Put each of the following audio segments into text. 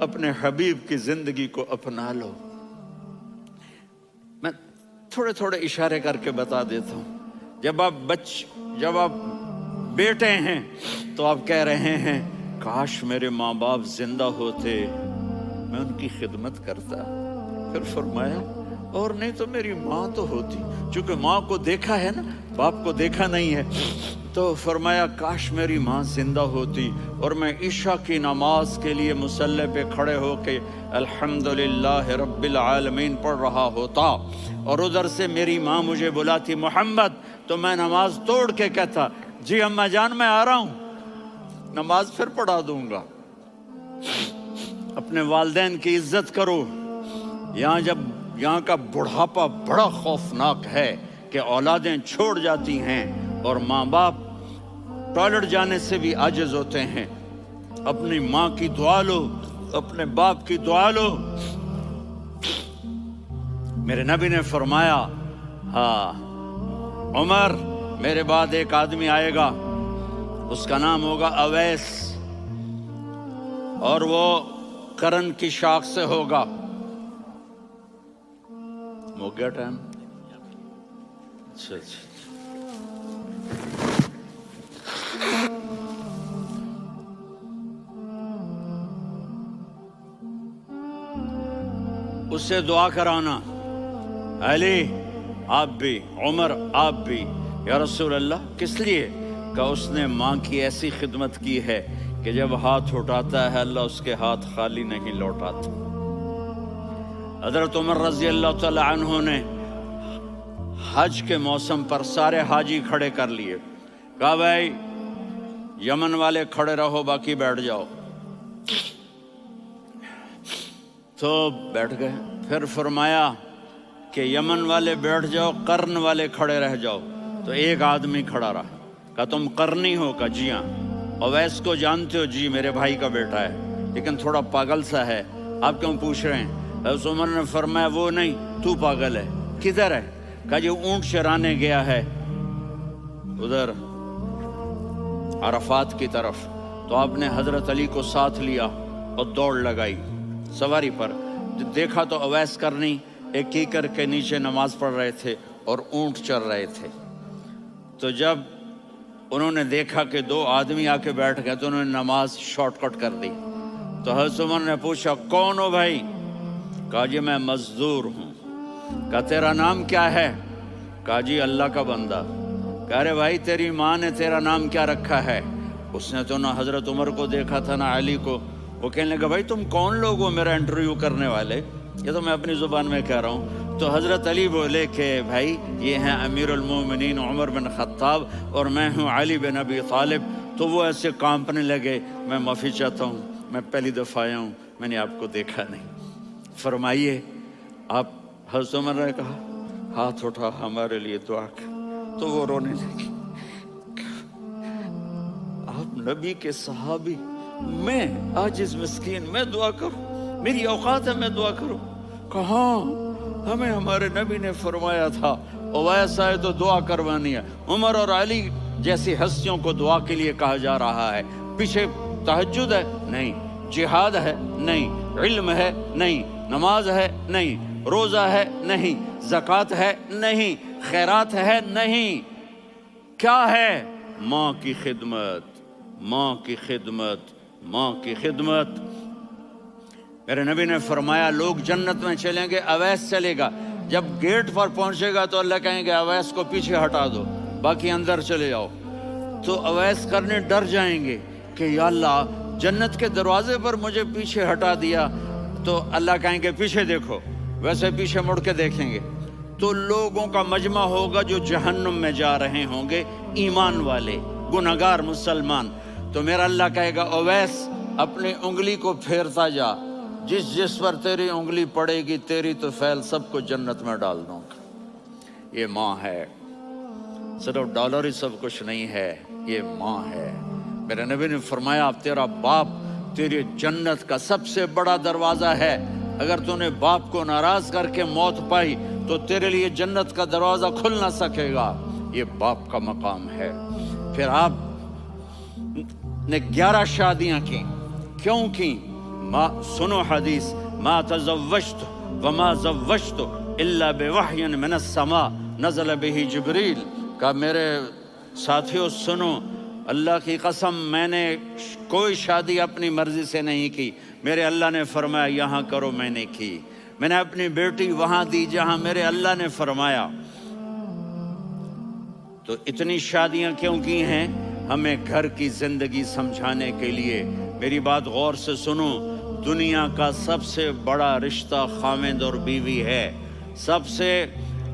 اپنے حبیب کی زندگی کو اپنا لو۔ میں تھوڑے تھوڑے اشارے کر کے بتا دیتا ہوں۔ جب آپ بیٹے ہیں تو آپ کہہ رہے ہیں کاش میرے ماں باپ زندہ ہوتے، میں ان کی خدمت کرتا۔ پھر فرمایا اور نہیں تو میری ماں تو ہوتی، چونکہ ماں کو دیکھا ہے نا، باپ کو دیکھا نہیں ہے، تو فرمایا کاش میری ماں زندہ ہوتی اور میں عشاء کی نماز کے لیے مصلی پہ کھڑے ہو کے الحمدللہ رب العالمین پڑھ رہا ہوتا، اور ادھر سے میری ماں مجھے بلاتی محمد، تو میں نماز توڑ کے کہتا جی اماں جان میں آ رہا ہوں، نماز پھر پڑھا دوں گا۔ اپنے والدین کی عزت کرو۔ یہاں کا بڑھاپا بڑا خوفناک ہے کہ اولادیں چھوڑ جاتی ہیں اور ماں باپ ٹوائلٹ جانے سے بھی عاجز ہوتے ہیں۔ اپنی ماں کی دعا لو، اپنے باپ کی دعا لو۔ میرے نبی نے فرمایا ہاں عمر، میرے بعد ایک آدمی آئے گا، اس کا نام ہوگا اویس، اور وہ کرن کی شاخ سے ہوگا۔ ہو گیا ٹائم؟ اچھا اس سے دعا کرانا، علی آپ بھی، عمر آپ بھی، یا رسول اللہ کس لیے؟ کہ اس نے ماں کی ایسی خدمت کی ہے کہ جب ہاتھ اٹھاتا ہے اللہ اس کے ہاتھ خالی نہیں لوٹاتا۔ حضرت عمر رضی اللہ تعالی عنہ نے حج کے موسم پر سارے حاجی کھڑے کر لیے، کہا بھائی یمن والے کھڑے رہو باقی بیٹھ جاؤ، تو بیٹھ گئے۔ پھر فرمایا کہ یمن والے بیٹھ جاؤ، قرن والے کھڑے رہ جاؤ، تو ایک آدمی کھڑا رہا، کہا تم قرنی ہو؟ کہا جی ہاں۔ اویس کو جانتے ہو؟ جی میرے بھائی کا بیٹا ہے لیکن تھوڑا پاگل سا ہے، آپ کیوں پوچھ رہے ہیں؟ حضرت عمر نے فرمایا وہ نہیں، تو پاگل ہے۔ کدھر ہے؟ کہا جی اونٹ چرانے گیا ہے ادھر عرفات کی طرف۔ تو آپ نے حضرت علی کو ساتھ لیا اور دوڑ لگائی سواری پر۔ دیکھا تو اویس کرنی ایک کیکر کے نیچے نماز پڑھ رہے تھے اور اونٹ چر رہے تھے۔ تو جب انہوں نے دیکھا کہ دو آدمی آ کے بیٹھ گئے تو انہوں نے نماز شارٹ کٹ کر دی۔ تو حضرت عمر نے پوچھا کون ہو بھائی؟ کہا جی میں مزدور ہوں۔ کہا تیرا نام کیا ہے؟ کہا جی اللہ کا بندہ۔ کہا رے بھائی تیری ماں نے تیرا نام کیا رکھا ہے؟ اس نے تو نہ حضرت عمر کو دیکھا تھا نہ علی کو۔ وہ کہنے لگا بھائی تم کون لوگ ہو میرا انٹرویو کرنے والے؟ یہ تو میں اپنی زبان میں کہہ رہا ہوں۔ تو حضرت علی بولے کہ بھائی یہ ہیں امیر المومنین عمر بن خطاب اور میں ہوں علی بن ابی طالب۔ تو وہ ایسے کانپنے لگے، میں معافی چاہتا ہوں، میں پہلی دفعہ آیا ہوں، میں نے آپ کو دیکھا نہیں، فرمائیے آپ۔ حضرت عمر نے کہا ہاتھ اٹھا ہمارے لیے دعا کر، تو وہ رونے لگے۔ آپ نبی کے صحابی، میں عاجز مسکین میں دعا کروں؟ میری اوقات ہے میں دعا کروں؟ کہاں، ہمیں ہمارے نبی نے فرمایا تھا اویس آئے تو دعا کروانی ہے۔ عمر اور علی جیسی ہستیوں کو دعا کے لیے کہا جا رہا ہے۔ پیچھے تہجد ہے؟ نہیں۔ جہاد ہے؟ نہیں۔ علم ہے؟ نہیں۔ نماز ہے؟ نہیں۔ روزہ ہے؟ نہیں۔ زکوٰۃ ہے؟ نہیں۔ خیرات ہے؟ نہیں۔ کیا ہے؟ ماں کی خدمت، ماں کی خدمت، ماں کی خدمت۔ میرے نبی نے فرمایا لوگ جنت میں چلیں گے، اویس چلے گا، جب گیٹ پر پہنچے گا تو اللہ کہیں گے اویس کو پیچھے ہٹا دو، باقی اندر چلے جاؤ۔ تو اویس کرنے ڈر جائیں گے کہ یا اللہ جنت کے دروازے پر مجھے پیچھے ہٹا دیا، تو اللہ کہیں گے پیچھے دیکھو، ویسے پیچھے مڑ کے دیکھیں گے تو لوگوں کا مجمع ہوگا جو جہنم میں جا رہے ہوں گے، ایمان والے، گنہگار مسلمان۔ تو میرا اللہ کہے گا اویس اپنی انگلی کو پھیرتا جا، جس جس پر تیری انگلی پڑے گی تیری تو فیل سب کو جنت میں ڈال دوں گا۔ یہ ماں ہے، صرف ڈالر ہی سب کچھ نہیں ہے، یہ ماں ہے۔ میرے نبی نے فرمایا اب تیرا باپ تیری جنت کا سب سے بڑا دروازہ ہے، اگر تو نے باپ کو ناراض کر کے موت پائی تو تیرے لیے جنت کا دروازہ کھل نہ سکے گا۔ یہ باپ کا مقام ہے۔ پھر آپ نے 11 شادیاں کی، کیوں کی؟ سنو حدیث، ما تزوجت وما زوجت الا بوحی من السماء نزل به جبریل، کہ میرے ساتھیوں سنو، اللہ کی قسم میں نے کوئی شادی اپنی مرضی سے نہیں کی، میرے اللہ نے فرمایا یہاں کرو، میں نے کی۔ میں نے اپنی بیٹی وہاں دی جہاں میرے اللہ نے فرمایا۔ تو اتنی شادیاں کیوں کی ہیں؟ ہمیں گھر کی زندگی سمجھانے کے لیے۔ میری بات غور سے سنو، دنیا کا سب سے بڑا رشتہ خاوند اور بیوی ہے، سب سے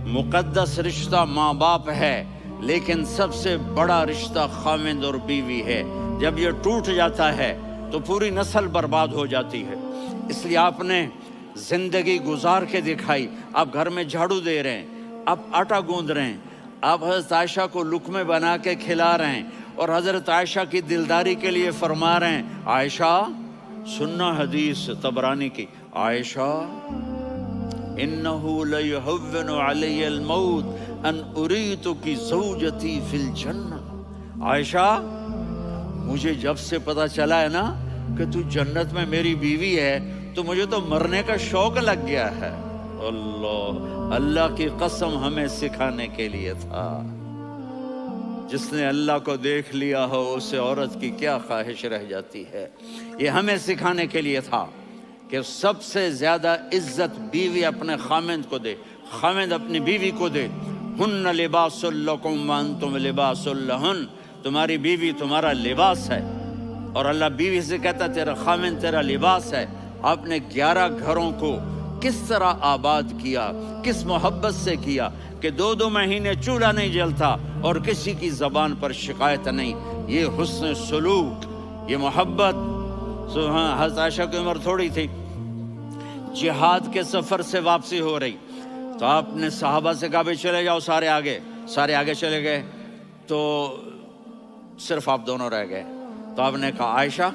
مقدس رشتہ ماں باپ ہے، لیکن سب سے بڑا رشتہ خاوند اور بیوی ہے۔ جب یہ ٹوٹ جاتا ہے تو پوری نسل برباد ہو جاتی ہے۔ اس لیے آپ نے زندگی گزار کے دکھائی۔ آپ گھر میں جھاڑو دے رہے ہیں، آپ آٹا گوندھ رہے ہیں، آپ حضرت عائشہ کو لقمے بنا کے کھلا رہے ہیں، اور حضرت عائشہ کی دلداری کے لیے فرما رہے ہیں، عائشہ سننا حدیث طبرانی کی، عائشہ انہو لیہون علی الموت ان اریتک زوجتی فی الجنہ۔ عائشہ مجھے جب سے پتا چلا ہے نا کہ تو جنت میں میری بیوی ہے تو مجھے تو مرنے کا شوق لگ گیا ہے۔ اللہ کی قسم ہمیں سکھانے کے لیے تھا۔ جس نے اللہ کو دیکھ لیا ہو اسے عورت کی کیا خواہش رہ جاتی ہے۔ یہ ہمیں سکھانے کے لیے تھا کہ سب سے زیادہ عزت بیوی اپنے خاوند کو دے، خاوند اپنی بیوی کو دے۔ ہن لباس لکم وانتم لباس لہن، تمہاری بیوی تمہارا لباس ہے، اور اللہ بیوی سے کہتا تیرا خاوند تیرا لباس ہے۔ آپ نے 11 گھروں کو کس طرح آباد کیا، کس محبت سے کیا کہ 2 مہینے چولہا نہیں جلتا اور کسی کی زبان پر شکایت نہیں۔ یہ حسن سلوک، یہ محبت۔ حضرت عائشہ کی عمر تھوڑی تھی، جہاد کے سفر سے واپسی ہو رہی، تو آپ نے صحابہ سے کہا بھائی چلے جاؤ، سارے آگے چلے گئے، تو صرف آپ دونوں رہ گئے۔ تو آپ نے کہا عائشہ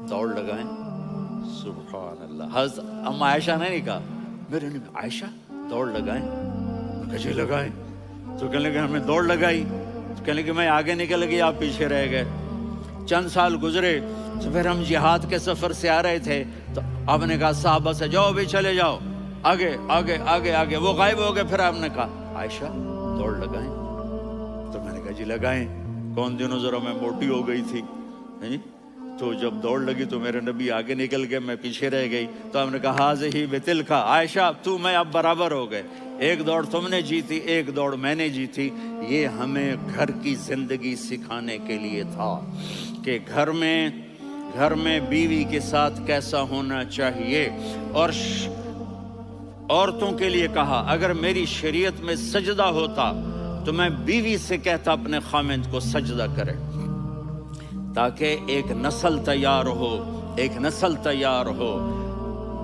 دوڑ لگائیں۔ سبحان اللہ، حضرت اما عائشہ نے نہیں کہا، میرے نے عائشہ دوڑ لگائیں، کجے لگائیں، تو کہنے لگے ہمیں دوڑ لگائی، تو کہنے لگے میں آگے نکل گئی، آپ پیچھے رہ گئے۔ چند سال گزرے تو پھر ہم جہاد کے سفر سے آ رہے تھے، تو آپ نے کہا صحابہ سے جاؤ بھی چلے جاؤ، آگے آگے آگے آگے، وہ غائب ہو گئے۔ پھر آپ نے کہا عائشہ دوڑ لگائیں، تو میں نے کہا جی لگائیں۔ کون دنوں ذرا میں موٹی ہو گئی تھی، تو جب دوڑ لگی تو میرے نبی آگے نکل گئے، میں پیچھے رہ گئی، تو ہم نے کہا ہاذہ بتلک، عائشہ تو میں اب برابر ہو گئے، ایک دوڑ تم نے جیتی، ایک دوڑ میں نے جیتی۔ یہ ہمیں گھر کی زندگی سکھانے کے لیے تھا کہ گھر میں بیوی کے ساتھ کیسا ہونا چاہیے۔ اور عورتوں کے لیے کہا اگر میری شریعت میں سجدہ ہوتا تو میں بیوی سے کہتا اپنے خاوند کو سجدہ کرے، تاکہ ایک نسل تیار ہو،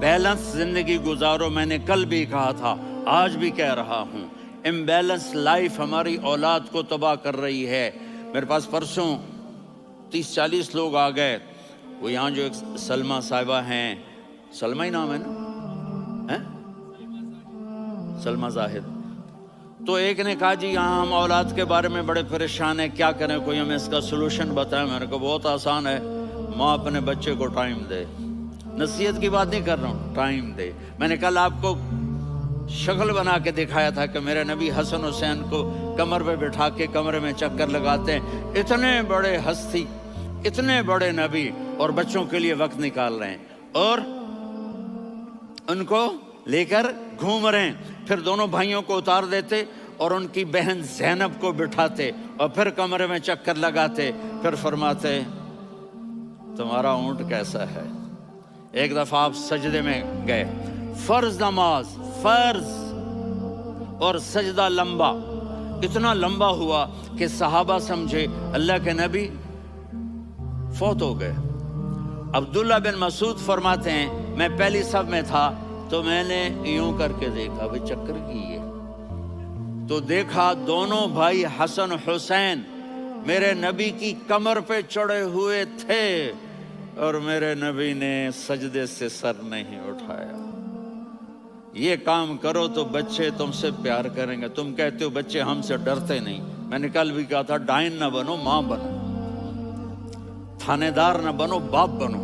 بیلنس زندگی گزارو۔ میں نے کل بھی کہا تھا، آج بھی کہہ رہا ہوں، امبیلنس لائف ہماری اولاد کو تباہ کر رہی ہے۔ میرے پاس پرسوں 30-40 لوگ آ گئے، وہ یہاں جو ایک سلمہ صاحبہ ہیں، سلمہ ہی نام ہے نا، سلمہ زاہد، تو ایک نے کہا جی یہاں ہم اولاد کے بارے میں بڑے پریشان ہیں، کیا کریں، کوئی ہمیں اس کا سلوشن بتائیں۔ میں نے کہا بہت آسان ہے، ماں اپنے بچے کو ٹائم دے، نصیحت کی بات نہیں کر رہا ہوں، ٹائم دے۔ میں نے کل آپ کو شکل بنا کے دکھایا تھا کہ میرے نبی حسن حسین کو کمر پہ بٹھا کے کمرے میں چکر لگاتے ہیں، اتنے بڑے ہستی، اتنے بڑے نبی، اور بچوں کے لیے وقت نکال رہے ہیں اور ان کو لے کر گھوم رہے ہیں۔ پھر دونوں بھائیوں کو اتار دیتے اور ان کی بہن زینب کو بٹھاتے اور پھر کمرے میں چکر لگاتے، پھر فرماتے تمہارا اونٹ کیسا ہے۔ ایک دفعہ آپ سجدے میں گئے، فرض نماز، فرض، اور سجدہ لمبا، اتنا لمبا ہوا کہ صحابہ سمجھے اللہ کے نبی فوت ہو گئے۔ عبداللہ بن مسعود فرماتے ہیں میں پہلی صف میں تھا تو میں نے یوں کر کے دیکھا، وہ چکر کی ہے، تو دیکھا دونوں بھائی حسن حسین میرے نبی کی کمر پہ چڑھے ہوئے تھے اور میرے نبی نے سجدے سے سر نہیں اٹھایا۔ یہ کام کرو تو بچے تم سے پیار کریں گے۔ تم کہتے ہو بچے ہم سے ڈرتے نہیں، میں نے کل بھی کہا تھا ڈائن نہ بنو، ماں بنو، تھانے دار نہ بنو، باپ بنو۔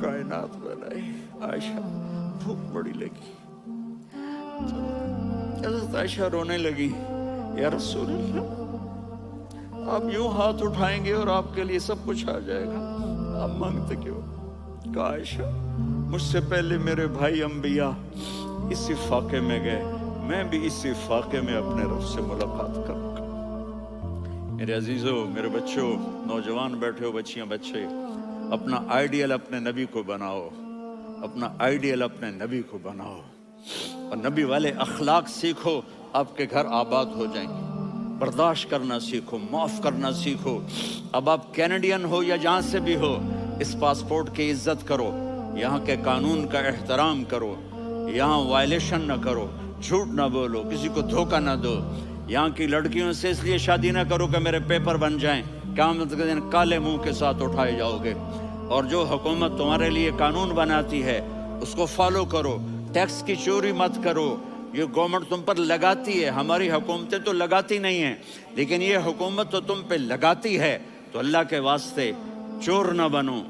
کائنات بنائی. عائشہ بھوک بڑی لگی تو حضرت عائشہ رونے لگی. یا رسول اللہ، آپ یوں ہاتھ اٹھائیں گے اور آپ کے لیے سب کچھ آ جائے گا، آپ مانگتے کیوں؟ کہا عائشہ مجھ سے پہلے میرے بھائی انبیاء اسی فاقے میں گئے، میں بھی اسی فاقے میں اپنے رب سے ملاقات کروں گا. میرے عزیزوں، میرے بچوں، نوجوان بیٹھے ہو، بچیاں بچے، اپنا آئیڈیل اپنے نبی کو بناؤ، اپنا آئیڈیل اپنے نبی کو بناؤ اور نبی والے اخلاق سیکھو، آپ کے گھر آباد ہو جائیں گے. برداشت کرنا سیکھو، معاف کرنا سیکھو. اب آپ کینیڈین ہو یا جہاں سے بھی ہو، اس پاسپورٹ کی عزت کرو، یہاں کے قانون کا احترام کرو، یہاں وائلیشن نہ کرو، جھوٹ نہ بولو، کسی کو دھوکہ نہ دو. یہاں کی لڑکیوں سے اس لیے شادی نہ کرو کہ میرے پیپر بن جائیں، قیامت کے دن کالے منہ کے ساتھ اٹھائے جاؤ گے. اور جو حکومت تمہارے لیے قانون بناتی ہے اس کو فالو کرو. ٹیکس کی چوری مت کرو، یہ گورنمنٹ تم پر لگاتی ہے، ہماری حکومتیں تو لگاتی نہیں ہیں، لیکن یہ حکومت تو تم پہ لگاتی ہے. تو اللہ کے واسطے چور نہ بنو.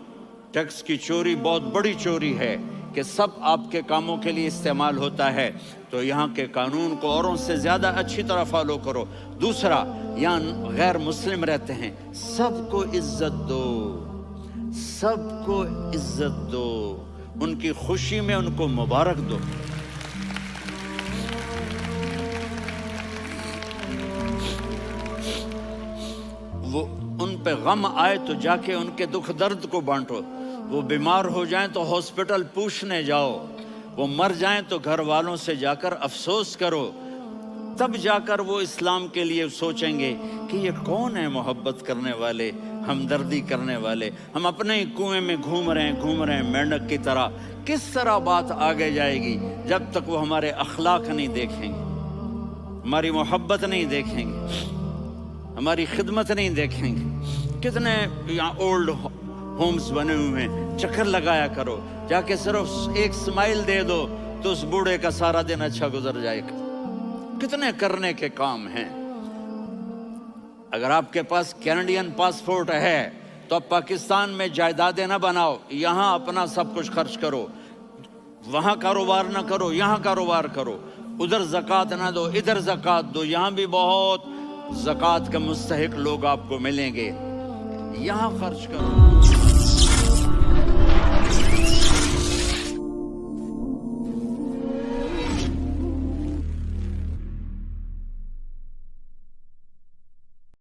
ٹیکس کی چوری بہت بڑی چوری ہے کہ سب آپ کے کاموں کے لیے استعمال ہوتا ہے. تو یہاں کے قانون کو اوروں سے زیادہ اچھی طرح فالو کرو. دوسرا، یہاں غیر مسلم رہتے ہیں، سب کو عزت دو، سب کو عزت دو، ان کی خوشی میں ان کو مبارک دو. وہ ان پہ غم آئے تو جا کے ان کے دکھ درد کو بانٹو. وہ بیمار ہو جائیں تو ہاسپٹل پوچھنے جاؤ، وہ مر جائیں تو گھر والوں سے جا کر افسوس کرو. تب جا کر وہ اسلام کے لیے سوچیں گے کہ یہ کون ہے محبت کرنے والے، ہمدردی کرنے والے. ہم اپنے ہی کنویں میں گھوم رہے ہیں مینڈک کی طرح. کس طرح بات آگے جائے گی جب تک وہ ہمارے اخلاق نہیں دیکھیں گے، ہماری محبت نہیں دیکھیں گے، ہماری خدمت نہیں دیکھیں گے. کتنے یہاں اولڈ ہومز بنے ہوئے ہیں، چکر لگایا کرو، جا کے صرف ایک سمائل دے دو تو اس بوڑھے کا سارا دن اچھا گزر جائے گا. کتنے کرنے کے کام ہیں. اگر آپ کے پاس کینیڈین پاسپورٹ ہے تو اب پاکستان میں جائیدادیں نہ بناؤ، یہاں اپنا سب کچھ خرچ کرو. وہاں کاروبار نہ کرو، یہاں کاروبار کرو. ادھر زکوٰۃ نہ دو، ادھر زکوٰۃ دو. یہاں بھی بہت زکوٰۃ کے مستحق لوگ آپ کو ملیں گے. یہاں خرچ کرو.